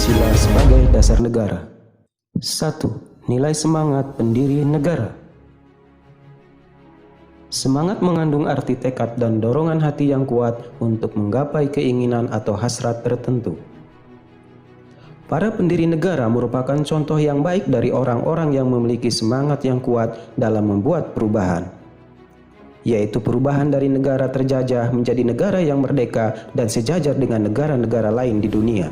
Pancasila sebagai dasar negara. 1. Nilai semangat pendiri negara. Semangat mengandung arti tekad dan dorongan hati yang kuat untuk menggapai keinginan atau hasrat tertentu. Para pendiri negara merupakan contoh yang baik dari orang-orang yang memiliki semangat yang kuat dalam membuat perubahan, yaitu perubahan dari negara terjajah menjadi negara yang merdeka dan sejajar dengan negara-negara lain di dunia.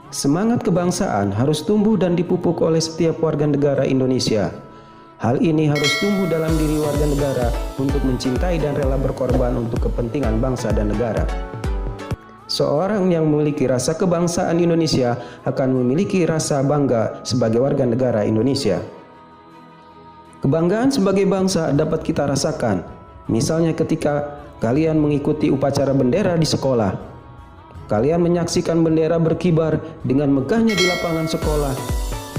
Semangat kebangsaan harus tumbuh dan dipupuk oleh setiap warga negara Indonesia. Hal ini harus tumbuh dalam diri warga negara untuk mencintai dan rela berkorban untuk kepentingan bangsa dan negara. Seorang yang memiliki rasa kebangsaan Indonesia akan memiliki rasa bangga sebagai warga negara Indonesia. Kebanggaan sebagai bangsa dapat kita rasakan, misalnya ketika kalian mengikuti upacara bendera di sekolah. Kalian menyaksikan bendera berkibar dengan megahnya di lapangan sekolah.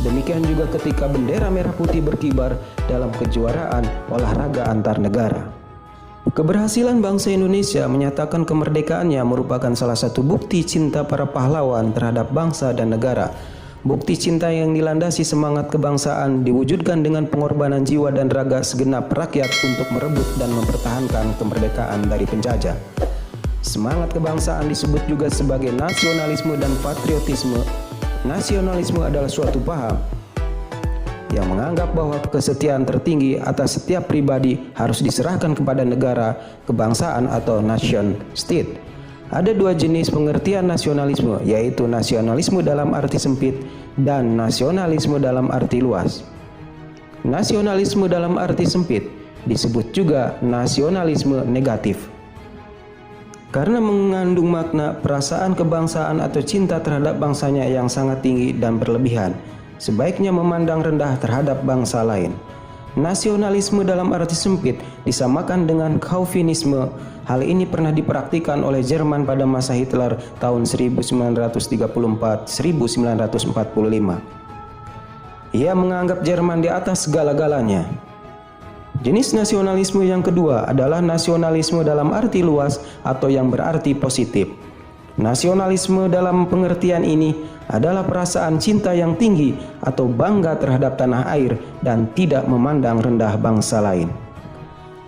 Demikian juga ketika bendera merah putih berkibar dalam kejuaraan olahraga antar negara. Keberhasilan bangsa Indonesia menyatakan kemerdekaannya merupakan salah satu bukti cinta para pahlawan terhadap bangsa dan negara. Bukti cinta yang dilandasi semangat kebangsaan diwujudkan dengan pengorbanan jiwa dan raga segenap rakyat untuk merebut dan mempertahankan kemerdekaan dari penjajah. Semangat kebangsaan disebut juga sebagai nasionalisme dan patriotisme. Nasionalisme adalah suatu paham yang menganggap bahwa kesetiaan tertinggi atas setiap pribadi harus diserahkan kepada negara, kebangsaan atau nation state. Ada dua jenis pengertian nasionalisme, yaitu nasionalisme dalam arti sempit dan nasionalisme dalam arti luas. Nasionalisme dalam arti sempit disebut juga nasionalisme negatif, karena mengandung makna perasaan kebangsaan atau cinta terhadap bangsanya yang sangat tinggi dan berlebihan, sebaiknya memandang rendah terhadap bangsa lain. Nasionalisme dalam arti sempit disamakan dengan Calvinisme. Hal ini pernah dipraktikkan oleh Jerman pada masa Hitler tahun 1934-1945. Ia menganggap Jerman di atas segala-galanya. Jenis nasionalisme yang kedua adalah nasionalisme dalam arti luas atau yang berarti positif. Nasionalisme dalam pengertian ini adalah perasaan cinta yang tinggi atau bangga terhadap tanah air dan tidak memandang rendah bangsa lain.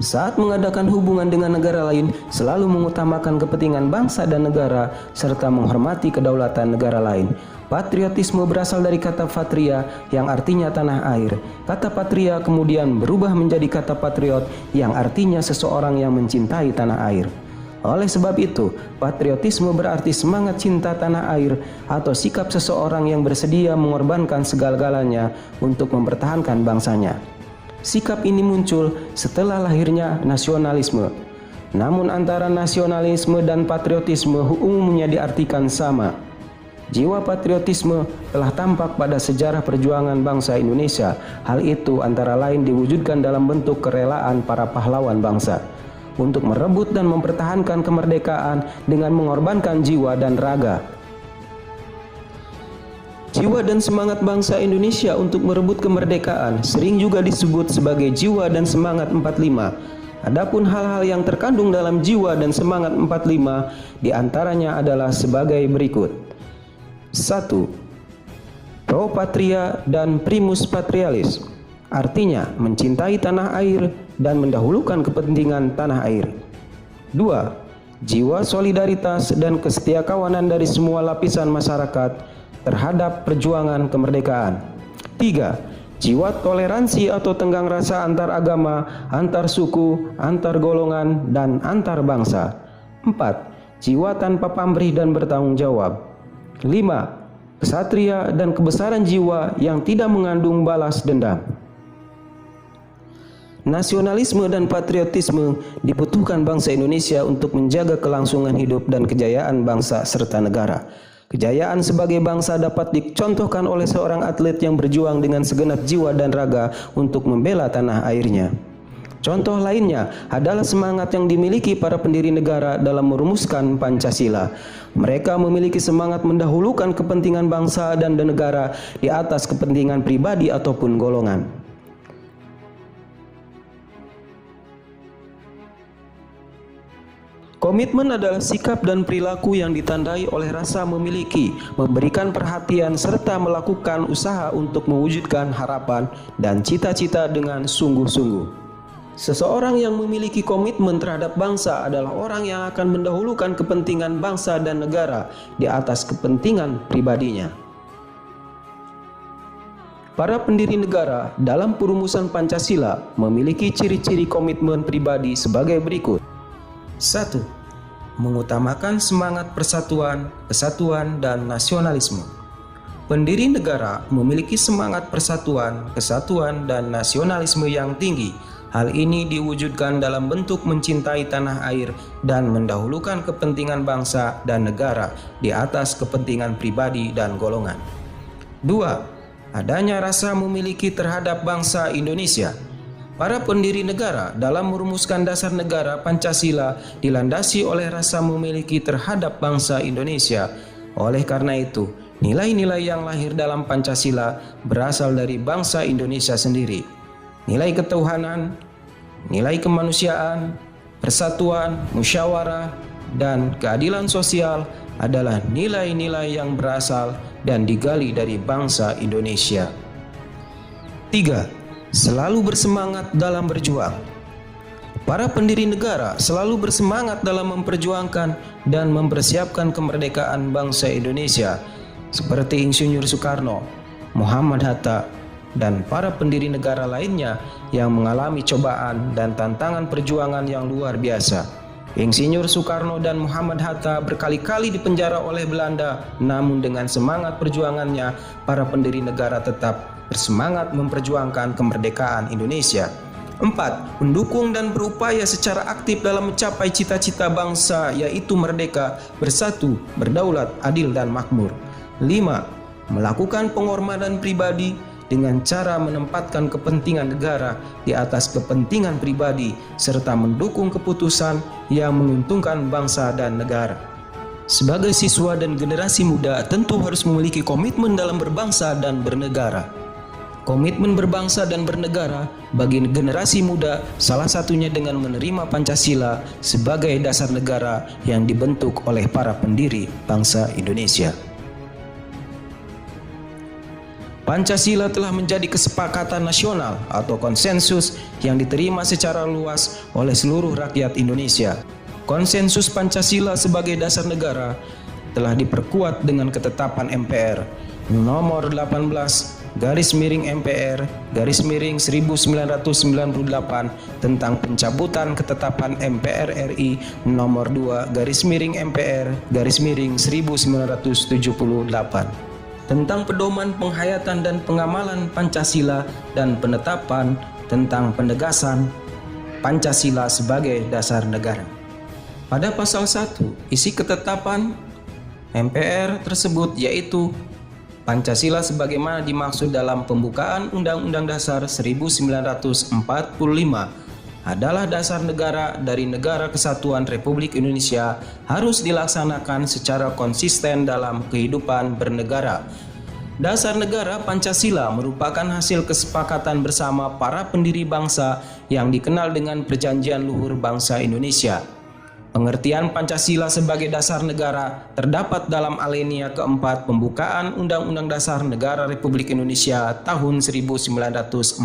Saat mengadakan hubungan dengan negara lain, selalu mengutamakan kepentingan bangsa dan negara serta menghormati kedaulatan negara lain. Patriotisme berasal dari kata patria yang artinya tanah air. Kata patria kemudian berubah menjadi kata patriot yang artinya seseorang yang mencintai tanah air. Oleh sebab itu, patriotisme berarti semangat cinta tanah air atau sikap seseorang yang bersedia mengorbankan segala-galanya untuk mempertahankan bangsanya. Sikap ini muncul setelah lahirnya nasionalisme. Namun antara nasionalisme dan patriotisme umumnya diartikan sama. Jiwa patriotisme telah tampak pada sejarah perjuangan bangsa Indonesia. Hal itu antara lain diwujudkan dalam bentuk kerelaan para pahlawan bangsa untuk merebut dan mempertahankan kemerdekaan dengan mengorbankan jiwa dan raga. Jiwa dan semangat bangsa Indonesia untuk merebut kemerdekaan sering juga disebut sebagai jiwa dan semangat 45. Adapun hal-hal yang terkandung dalam jiwa dan semangat 45 diantaranya adalah sebagai berikut. 1. Pro patria dan primus patrialis, artinya mencintai tanah air dan mendahulukan kepentingan tanah air. 2. Jiwa solidaritas dan kesetiakawanan dari semua lapisan masyarakat terhadap perjuangan kemerdekaan. 3. Jiwa toleransi atau tenggang rasa antar agama, antar suku, antar golongan, dan antar bangsa. 4. Jiwa tanpa pamrih dan bertanggung jawab. 5. Kesatria dan kebesaran jiwa yang tidak mengandung balas dendam. Nasionalisme dan patriotisme dibutuhkan bangsa Indonesia untuk menjaga kelangsungan hidup dan kejayaan bangsa serta negara. Kejayaan sebagai bangsa dapat dicontohkan oleh seorang atlet yang berjuang dengan segenap jiwa dan raga untuk membela tanah airnya. Contoh lainnya adalah semangat yang dimiliki para pendiri negara dalam merumuskan Pancasila. Mereka memiliki semangat mendahulukan kepentingan bangsa dan negara di atas kepentingan pribadi ataupun golongan. Komitmen adalah sikap dan perilaku yang ditandai oleh rasa memiliki, memberikan perhatian, serta melakukan usaha untuk mewujudkan harapan dan cita-cita dengan sungguh-sungguh. Seseorang yang memiliki komitmen terhadap bangsa adalah orang yang akan mendahulukan kepentingan bangsa dan negara di atas kepentingan pribadinya. Para pendiri negara dalam perumusan Pancasila memiliki ciri-ciri komitmen pribadi sebagai berikut. 1. Mengutamakan semangat persatuan, kesatuan, dan nasionalisme. Pendiri negara memiliki semangat persatuan, kesatuan, dan nasionalisme yang tinggi. Hal ini diwujudkan dalam bentuk mencintai tanah air dan mendahulukan kepentingan bangsa dan negara di atas kepentingan pribadi dan golongan. 2. Adanya rasa memiliki terhadap bangsa Indonesia. Para pendiri negara dalam merumuskan dasar negara Pancasila dilandasi oleh rasa memiliki terhadap bangsa Indonesia. Oleh karena itu, nilai-nilai yang lahir dalam Pancasila berasal dari bangsa Indonesia sendiri. Nilai ketuhanan, nilai kemanusiaan, persatuan, musyawarah, dan keadilan sosial adalah nilai-nilai yang berasal dan digali dari bangsa Indonesia. 3. Selalu bersemangat dalam berjuang. Para pendiri negara selalu bersemangat dalam memperjuangkan dan mempersiapkan kemerdekaan bangsa Indonesia, seperti Insinyur Soekarno, Muhammad Hatta, dan para pendiri negara lainnya yang mengalami cobaan dan tantangan perjuangan yang luar biasa. Insinyur Soekarno dan Muhammad Hatta berkali-kali dipenjara oleh Belanda, namun dengan semangat perjuangannya, para pendiri negara tetap bersemangat memperjuangkan kemerdekaan Indonesia. 4. Mendukung dan berupaya secara aktif dalam mencapai cita-cita bangsa, yaitu merdeka, bersatu, berdaulat, adil, dan makmur. 5. Melakukan pengorbanan pribadi dengan cara menempatkan kepentingan negara di atas kepentingan pribadi, serta mendukung keputusan yang menguntungkan bangsa dan negara. Sebagai siswa dan generasi muda tentu harus memiliki komitmen dalam berbangsa dan bernegara. Komitmen berbangsa dan bernegara bagi generasi muda salah satunya dengan menerima Pancasila sebagai dasar negara yang dibentuk oleh para pendiri bangsa Indonesia. Pancasila telah menjadi kesepakatan nasional atau konsensus yang diterima secara luas oleh seluruh rakyat Indonesia. Konsensus Pancasila sebagai dasar negara telah diperkuat dengan ketetapan MPR nomor 18/MPR/1998 tentang pencabutan ketetapan MPR RI nomor 2/MPR/1978 tentang pedoman penghayatan dan pengamalan Pancasila dan penetapan tentang penegasan Pancasila sebagai dasar negara. Pada pasal 1, isi ketetapan MPR tersebut yaitu Pancasila sebagaimana dimaksud dalam pembukaan Undang-Undang Dasar 1945 adalah dasar negara dari Negara Kesatuan Republik Indonesia, harus dilaksanakan secara konsisten dalam kehidupan bernegara. Dasar negara Pancasila merupakan hasil kesepakatan bersama para pendiri bangsa yang dikenal dengan Perjanjian Luhur Bangsa Indonesia. Pengertian Pancasila sebagai dasar negara terdapat dalam alinea keempat pembukaan Undang-Undang Dasar Negara Republik Indonesia tahun 1945.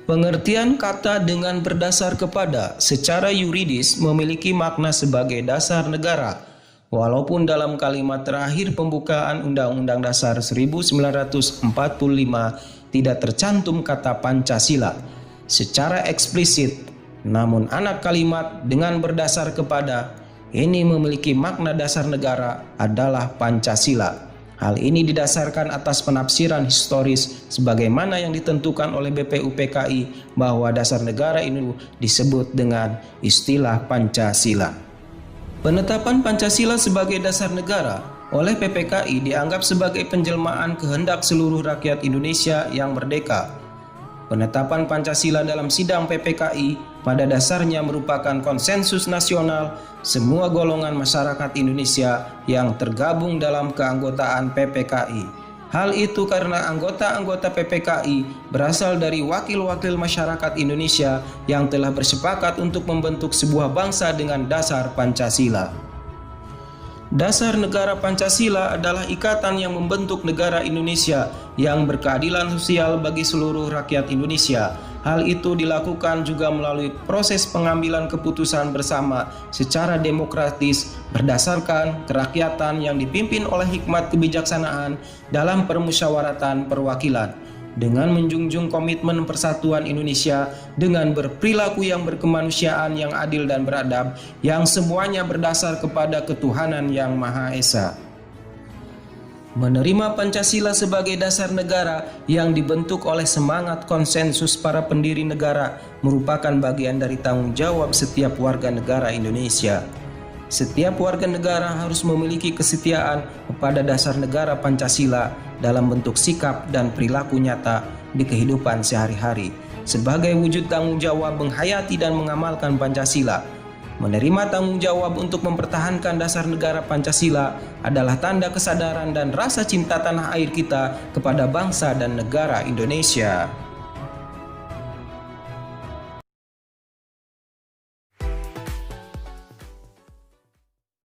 Pengertian kata dengan berdasar kepada secara yuridis memiliki makna sebagai dasar negara, walaupun dalam kalimat terakhir pembukaan Undang-Undang Dasar 1945 tidak tercantum kata Pancasila secara eksplisit. Namun anak kalimat dengan berdasar kepada ini memiliki makna dasar negara adalah Pancasila. Hal ini didasarkan atas penafsiran historis sebagaimana yang ditentukan oleh BPUPKI bahwa dasar negara ini disebut dengan istilah Pancasila. Penetapan Pancasila sebagai dasar negara oleh PPKI dianggap sebagai penjelmaan kehendak seluruh rakyat Indonesia yang merdeka. Penetapan Pancasila dalam sidang PPKI pada dasarnya merupakan konsensus nasional semua golongan masyarakat Indonesia yang tergabung dalam keanggotaan PPKI. Hal itu karena anggota-anggota PPKI berasal dari wakil-wakil masyarakat Indonesia yang telah bersepakat untuk membentuk sebuah bangsa dengan dasar Pancasila. Dasar negara Pancasila adalah ikatan yang membentuk negara Indonesia yang berkeadilan sosial bagi seluruh rakyat Indonesia. Hal itu dilakukan juga melalui proses pengambilan keputusan bersama secara demokratis berdasarkan kerakyatan yang dipimpin oleh hikmat kebijaksanaan dalam permusyawaratan perwakilan, dengan menjunjung komitmen persatuan Indonesia dengan berperilaku yang berkemanusiaan, yang adil dan beradab, yang semuanya berdasar kepada ketuhanan yang Maha Esa. Menerima Pancasila sebagai dasar negara yang dibentuk oleh semangat konsensus para pendiri negara merupakan bagian dari tanggung jawab setiap warga negara Indonesia. Setiap warga negara harus memiliki kesetiaan kepada dasar negara Pancasila dalam bentuk sikap dan perilaku nyata di kehidupan sehari-hari sebagai wujud tanggung jawab menghayati dan mengamalkan Pancasila. Menerima tanggung jawab untuk mempertahankan dasar negara Pancasila adalah tanda kesadaran dan rasa cinta tanah air kita kepada bangsa dan negara Indonesia.